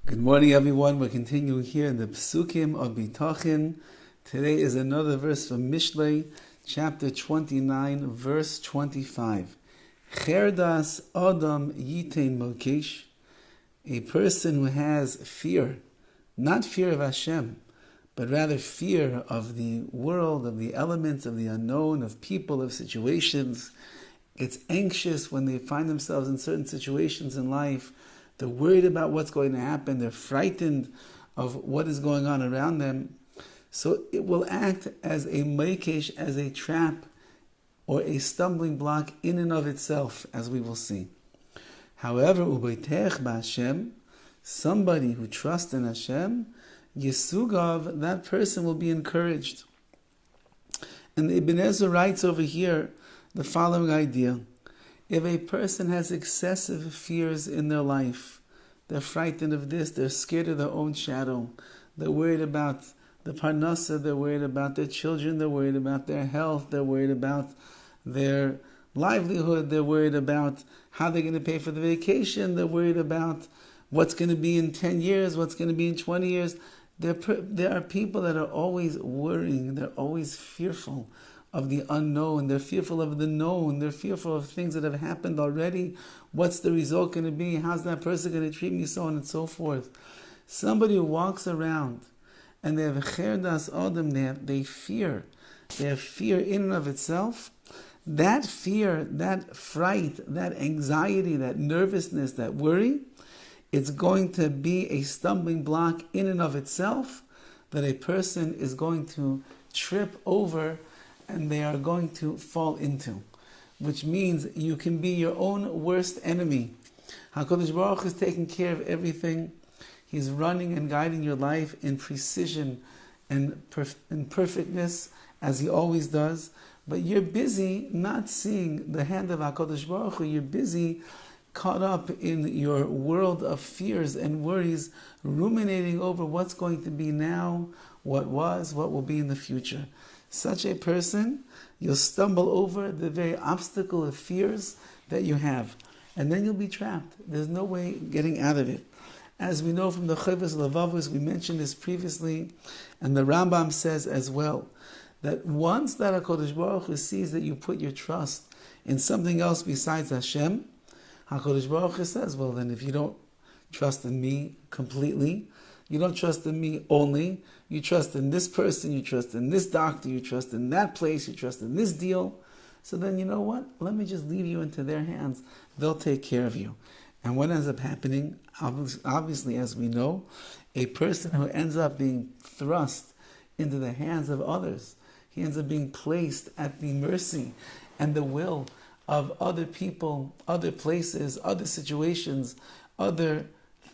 Good morning, everyone. We're continuing here in the Psukim of Bitachon. Today is another verse from Mishlei, chapter 29, verse 25. Cherdas Adam Yitein Mokesh. A person who has fear, not fear of Hashem, but rather fear of the world, of the elements, of the unknown, of people, of situations. It's anxious when they find themselves in certain situations in life. They're worried about what's going to happen. They're frightened of what is going on around them. So it will act as a makesh, as a trap, or a stumbling block in and of itself, as we will see. However, ubeitech b'Hashem, somebody who trusts in Hashem, Yesugav, that person will be encouraged. And the Ibn Ezra writes over here the following idea. If a person has excessive fears in their life, they're frightened of this, they're scared of their own shadow, they're worried about the parnasa, they're worried about their children, they're worried about their health, they're worried about their livelihood, they're worried about how they're going to pay for the vacation, they're worried about what's going to be in 10 years, what's going to be in 20 years. There are people that are always worrying, they're always fearful of the unknown, they're fearful of the known, they're fearful of things that have happened already. What's the result going to be? How's that person going to treat me? So on and so forth. Somebody who walks around and they have cherdas adam, they fear. They have fear in and of itself. That fear, that fright, that anxiety, that nervousness, that worry, it's going to be a stumbling block in and of itself that a person is going to trip over and they are going to fall into, which means you can be your own worst enemy. HaKadosh Baruch Hu is taking care of everything. He's running and guiding your life in precision and in perfectness, as He always does. But you're busy not seeing the hand of HaKadosh Baruch Hu. You're busy caught up in your world of fears and worries, ruminating over what's going to be now, what was, what will be in the future. Such a person, you'll stumble over the very obstacle of fears that you have. And then you'll be trapped. There's no way getting out of it. As we know from the Horowitz Levavos, we mentioned this previously, and the Rambam says as well, that once that HaKadosh Baruch Hu sees that you put your trust in something else besides Hashem, HaKadosh Baruch Hu says, well then if you don't trust in me completely, you don't trust in me only, you trust in this person, you trust in this doctor, you trust in that place, you trust in this deal. So then you know what? Let me just leave you into their hands. They'll take care of you. And what ends up happening, obviously as we know, a person who ends up being thrust into the hands of others, he ends up being placed at the mercy and the will of other people, other places, other situations, other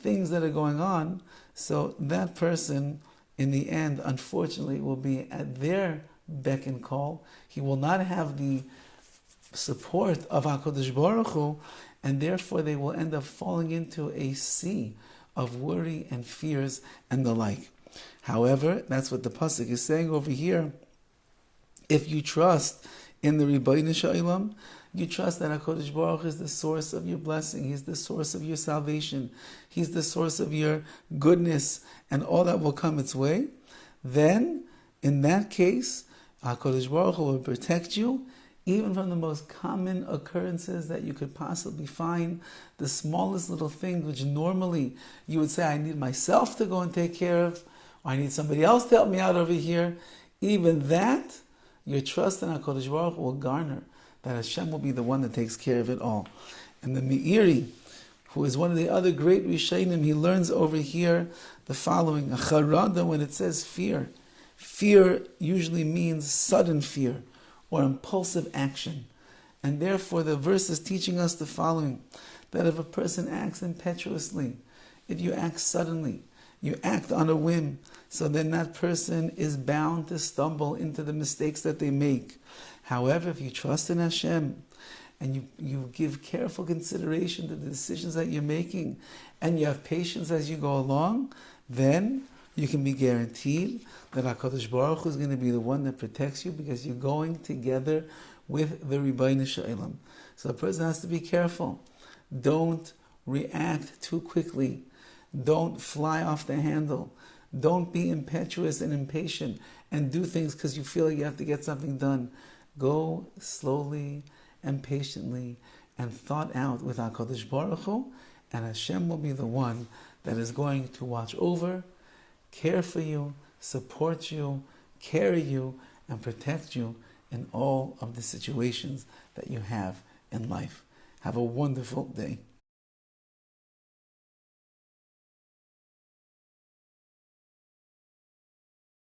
things that are going on. So that person, in the end, unfortunately, will be at their beck and call. He will not have the support of HaKadosh Baruch Hu, and therefore they will end up falling into a sea of worry and fears and the like. However, that's what the pasuk is saying over here. If you trust in the Rabbi Shalom, you trust that HaKadosh Baruch Hu is the source of your blessing. He's the source of your salvation. He's the source of your goodness and all that will come its way. Then, in that case, HaKadosh Baruch Hu will protect you even from the most common occurrences that you could possibly find. The smallest little thing which normally you would say, I need myself to go and take care of, or I need somebody else to help me out over here. Even that, your trust in HaKadosh Baruch Hu will garner that Hashem will be the one that takes care of it all. And the Meiri, who is one of the other great Rishonim, he learns over here the following. A charada, when it says fear, fear usually means sudden fear or impulsive action. And therefore the verse is teaching us the following, that if a person acts impetuously, if you act suddenly, you act on a whim, so then that person is bound to stumble into the mistakes that they make. However, if you trust in Hashem and you give careful consideration to the decisions that you're making and you have patience as you go along, then you can be guaranteed that HaKadosh Baruch Hu is going to be the one that protects you because you're going together with the Rabbi Shalom. So a person has to be careful. Don't react too quickly. Don't fly off the handle. Don't be impetuous and impatient and do things because you feel like you have to get something done. Go slowly and patiently and thought out with HaKadosh Baruch Hu, and Hashem will be the one that is going to watch over, care for you, support you, carry you, and protect you in all of the situations that you have in life. Have a wonderful day.